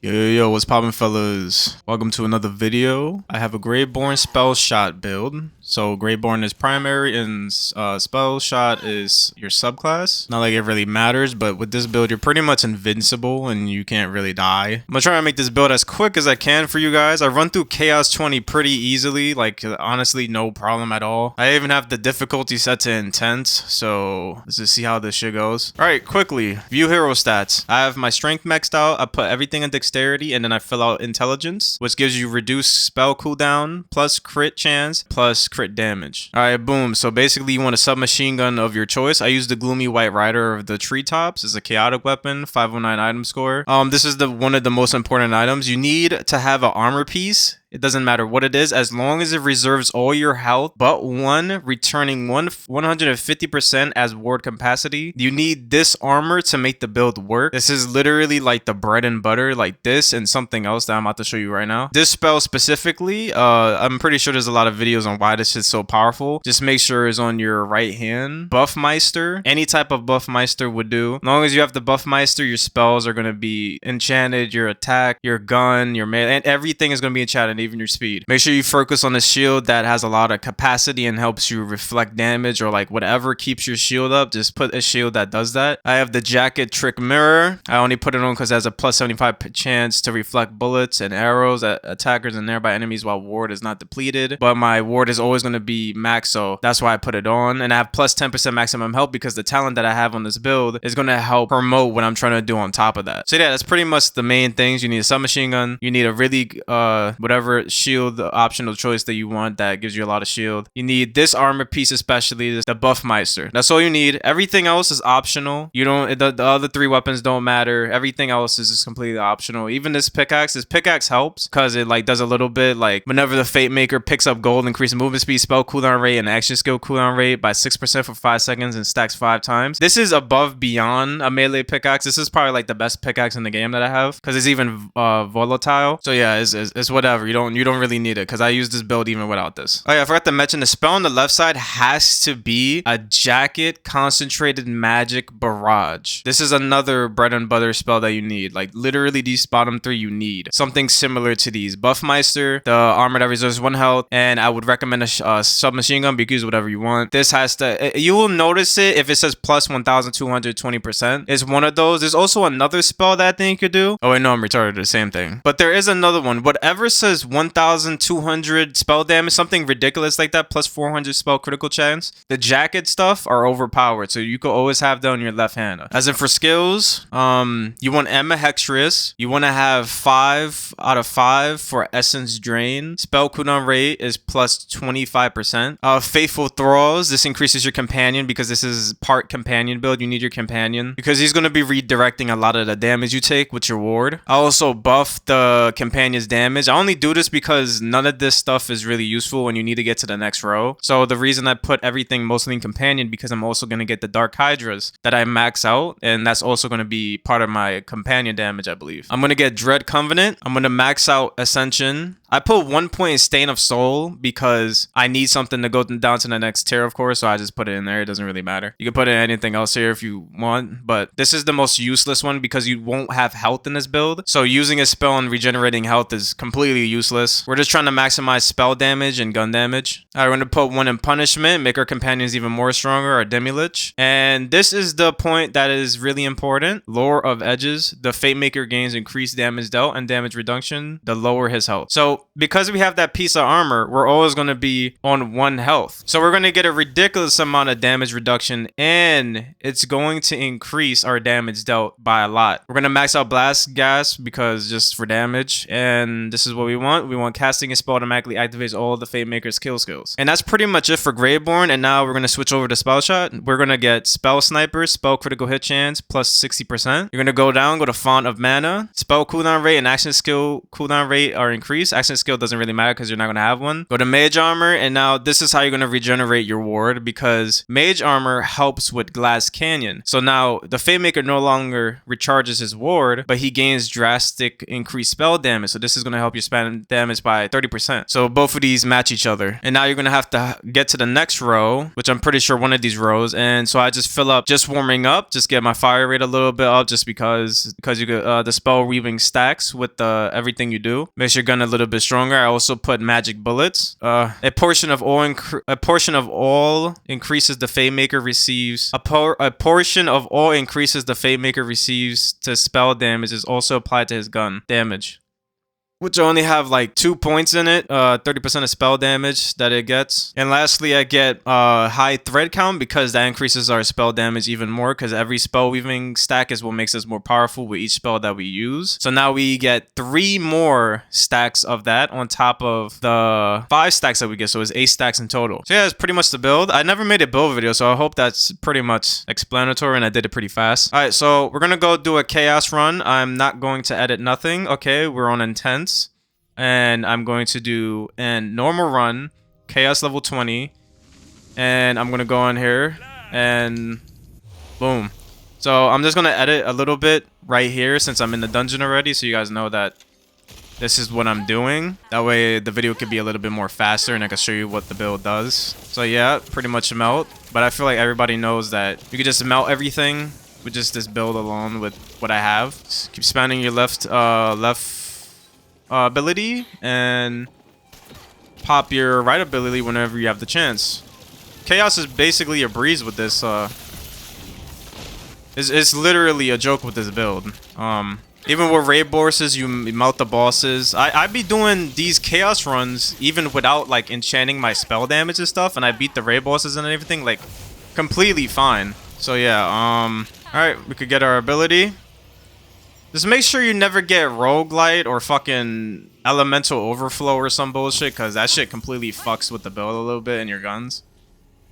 Yo, what's poppin', fellas? Welcome to another video. I have a GRAVEBORN SPELLSHOT build. So GRAVEBORN is primary and SPELLSHOT is your subclass. Not like it really matters, but with this build, you're pretty much invincible and you can't really die. I'm gonna try to make this build as quick as I can for you guys. I run through Chaos 20 pretty easily, like honestly, no problem at all. I even have the difficulty set to intense, so let's just see how this shit goes. All right, quickly, view hero stats. I have my strength maxed out. I put everything in dexterity and then I fill out intelligence, which gives you reduced spell cooldown plus crit chance plus crit damage. All right, boom. So basically you want a submachine gun of your choice. I use the Gloomy White Rider of the Treetops. It's a chaotic weapon, 509 item score. This is one of the most important items. You need to have an armor piece. It doesn't matter what it is, as long as it reserves all your health but one, returning 150% as ward capacity. You need this armor to make the build work. This is literally like the bread and butter, like this and something else that I'm about to show you right now. This spell specifically, I'm pretty sure there's a lot of videos on why this is so powerful. Just make sure it's on your right hand. Buffmeister, any type of Buffmeister would do. As long as you have the Buffmeister, your spells are going to be enchanted, your attack, your gun, your melee, and everything is going to be enchanted. Even your speed. Make sure you focus on the shield that has a lot of capacity and helps you reflect damage, or like whatever keeps your shield up. Just put a shield that does that. I have the jacket trick mirror. I only put it on because it has a plus 75 chance to reflect bullets and arrows at attackers and nearby enemies while ward is not depleted. But my ward is always going to be max, so that's why I put it on. And I have plus 10% maximum health because the talent that I have on this build is going to help promote what I'm trying to do on top of that. So yeah, that's pretty much the main things. You need a submachine gun. You need a really whatever shield, the optional choice that you want that gives you a lot of shield. You need this armor piece, especially the Buffmeister. That's all you need. Everything else is optional. You don't, the other three weapons don't matter. Everything else is just completely optional. Even this pickaxe helps because it like does a little bit, like whenever the Fate Maker picks up gold, increase movement speed, spell cooldown rate, and action skill cooldown rate by 6% for 5 seconds and stacks 5 times. This is above beyond a melee pickaxe. This is probably like the best pickaxe in the game that I have because it's even volatile. So yeah, it's whatever. You don't really need it because I use this build even without this. Oh yeah, I forgot to mention the spell on the left side has to be a jacket concentrated magic barrage. This is another bread and butter spell that you need. Like literally these bottom three you need. Something similar to these. Buffmeister, the armor that reserves 1 health, and I would recommend a submachine gun, but you can use whatever you want. This has to, you will notice it if it says plus 1220%. It's one of those. There's also another spell that I think you could do. Oh wait, no, I'm retarded. The same thing. But there is another one. Whatever says 1200 spell damage, something ridiculous like that, plus 400 spell critical chance. The jacket stuff are overpowered, so you could always have that on your left hand. As in for skills, you want Emma Hextress. You want to have 5 out of 5 for Essence Drain. Spell cooldown rate is plus 25%. Faithful Thralls, this increases your companion because this is part companion build. You need your companion because he's going to be redirecting a lot of the damage you take with your ward. I also buff the companion's damage. I only do this because none of this stuff is really useful when you need to get to the next row. So the reason I put everything mostly in companion because I'm also going to get the Dark Hydras that I max out, and that's also going to be part of my companion damage, I believe. I'm going to get Dread Covenant. I'm going to max out Ascension. I put 1 point in Stain of Soul because I need something to go down to the next tier, of course, so I just put it in there. It doesn't really matter. You can put in anything else here if you want, but this is the most useless one because you won't have health in this build. So using a spell and regenerating health is completely useless. We're just trying to maximize spell damage and gun damage. All right, we're going to put 1 in Punishment, make our companions even more stronger, our Demi-Lich. And this is the point that is really important. Lore of Edges. The Fate Maker gains increased damage dealt and damage reduction the lower his health. So because we have that piece of armor, we're always going to be on 1 health. So we're going to get a ridiculous amount of damage reduction, and it's going to increase our damage dealt by a lot. We're going to max out Blast Gas because just for damage, and this is what we want. We want casting a spell automatically activates all of the Fate Maker's kill skills. And that's pretty much it for GRAVEBORN, and now we're going to switch over to SPELLSHOT. We're going to get Spell Sniper, spell critical hit chance, plus 60%. You're going to go down, go to Font of Mana. Spell cooldown rate and action skill cooldown rate are increased. Action skill doesn't really matter because you're not going to have one. Go to Mage Armor, and now this is how you're going to regenerate your ward because Mage Armor helps with Glass Canyon. So now the Fate Maker no longer recharges his ward, but he gains drastic increased spell damage. So this is going to help your spelling damage by 30%. So both of these match each other. And now you're gonna have to get to the next row, which I'm pretty sure one of these rows. And so I just fill up just warming up, just get my fire rate a little bit up, just because you get the spell weaving stacks with everything you do. Makes your gun a little bit stronger. I also put magic bullets. A portion of all increases the Fate Maker receives. A portion of all increases the Fate Maker receives to spell damage is also applied to his gun damage, which only have like 2 points in it, 30% of spell damage that it gets. And lastly, I get high thread count because that increases our spell damage even more, because every spell weaving stack is what makes us more powerful with each spell that we use. So now we get 3 more stacks of that on top of the 5 stacks that we get. So it's 8 stacks in total. So yeah, it's pretty much the build. I never made a build video, so I hope that's pretty much explanatory and I did it pretty fast. All right, so we're gonna go do a chaos run. I'm not going to edit nothing. Okay, we're on intense. And I'm going to do a normal run, chaos level 20, and I'm gonna go in here and boom. So I'm just gonna edit a little bit right here since I'm in the dungeon already, so you guys know that this is what I'm doing. That way the video could be a little bit more faster and I can show you what the build does. So yeah, pretty much melt, but I feel like everybody knows that you could just melt everything with just this build alone with what I have. Just keep spamming your left ability and pop your right ability whenever you have the chance. Chaos is basically a breeze with this. It's literally a joke with this build. Even with raid bosses, you melt the bosses. I be doing these chaos runs even without like enchanting my spell damage and stuff, and I beat the raid bosses and everything like completely fine. So yeah, all right, we could get our ability. Just make sure you never get roguelite or fucking elemental overflow or some bullshit, because that shit completely fucks with the build a little bit in your guns.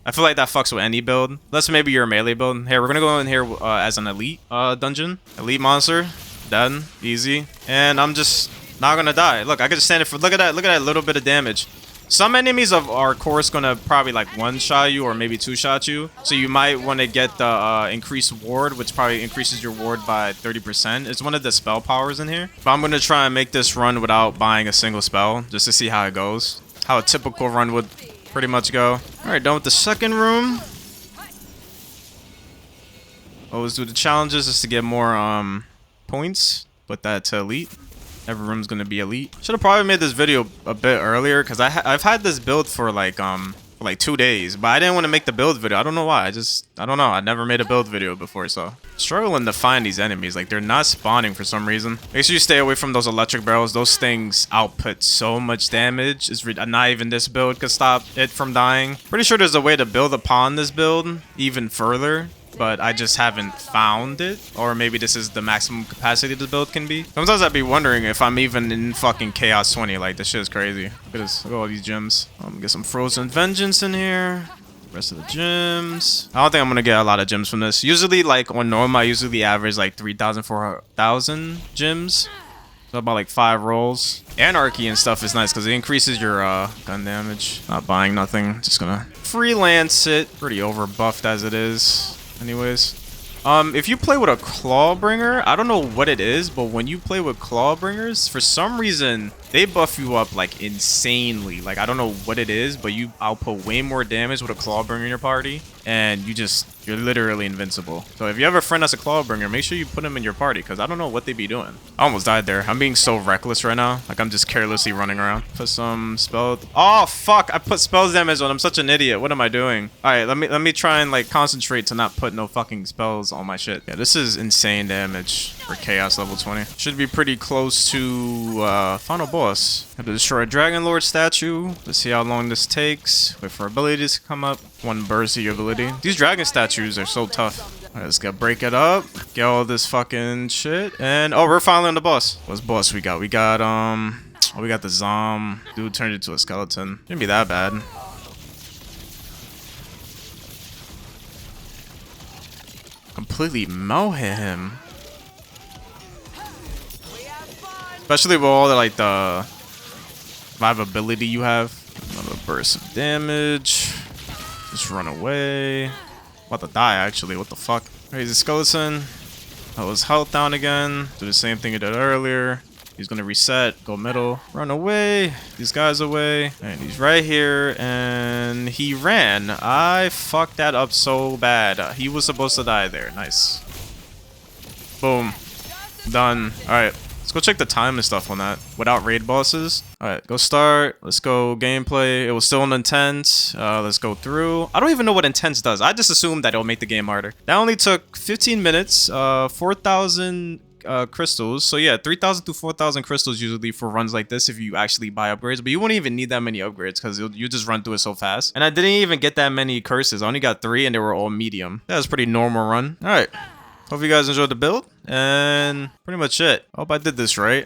I feel like that fucks with any build. Unless maybe you're a melee build. Here, we're gonna go in here as an elite dungeon. Elite monster. Done. Easy. And I'm just not gonna die. Look, I can just stand it for... Look at that little bit of damage. Some enemies of our course gonna probably like one-shot you or maybe two-shot you. So you might want to get the increased ward, which probably increases your ward by 30%. It's one of the spell powers in here. But I'm gonna try and make this run without buying a single spell, just to see how it goes. How a typical run would pretty much go. Alright, done with the second room. Always do the challenges just to get more points. Put that to elite. Every room's gonna be elite. Should have probably made this video a bit earlier, because I've had this build for like 2 days, but I didn't want to make the build video. I don't know why. I don't know. I never made a build video before, so struggling to find these enemies. Like, they're not spawning for some reason. Make sure you stay away from those electric barrels. Those things output so much damage. It's not even this build could stop it from dying. Pretty sure there's a way to build upon this build even further, but I just haven't found it. Or maybe this is the maximum capacity the build can be. Sometimes I'd be wondering if I'm even in fucking Chaos 20. Like, this shit is crazy. Look at this. Look at all these gems. I'm gonna get some Frozen Vengeance in here. Rest of the gems. I don't think I'm gonna get a lot of gems from this. Usually, like, on normal, I usually average like 3,000, 4,000 gems. So about like 5 rolls. Anarchy and stuff is nice because it increases your gun damage. Not buying nothing. Just gonna freelance it. Pretty over buffed as it is. Anyways, if you play with a Clawbringer, I don't know what it is, but when you play with Clawbringers, for some reason, they buff you up like insanely. Like, I don't know what it is, but you output way more damage with a Clawbringer in your party, and you're literally invincible. So if you have a friend that's a Clawbringer, make sure you put him in your party, because I don't know what they be doing. I almost died there. I'm being so reckless right now. Like, I'm just carelessly running around. Put some spell... Oh, fuck! I put spells damage on. I'm such an idiot. What am I doing? Alright, let me try and, like, concentrate to not put no fucking spells on my shit. Yeah, this is insane damage for Chaos level 20. Should be pretty close to, final boss. Have to destroy a Dragon Lord statue. Let's see how long this takes. Wait for abilities to come up. One burst of your ability. These dragon statues are so tough. Alright, let's go break it up. Get all this fucking shit. And, oh, we're finally on the boss. What's boss we got? We got, oh, we got the Zom. Dude turned into a skeleton. Shouldn't be that bad. Completely hit him. Especially with all the, like, the survivability you have. Another burst of damage. Just run away. About to die, actually. What the fuck? Crazy skeleton. That was health down again. Do the same thing you did earlier. He's gonna reset, go middle, run away. These guys away. And he's right here, and he ran. I fucked that up so bad. He was supposed to die there. Nice. Boom. Done. Alright. Let's go check the time and stuff on that without raid bosses. Alright, go start. Let's go gameplay. It was still on intense. Let's go through. I don't even know what intense does. I just assumed that it'll make the game harder. That only took 15 minutes. 4,000 crystals. So yeah, 3,000 to 4,000 crystals usually for runs like this if you actually buy upgrades. But you won't even need that many upgrades because you just run through it so fast. And I didn't even get that many curses. I only got 3 and they were all medium. That was a pretty normal run. Alright. Hope you guys enjoyed the build. And pretty much it. I hope I did this right.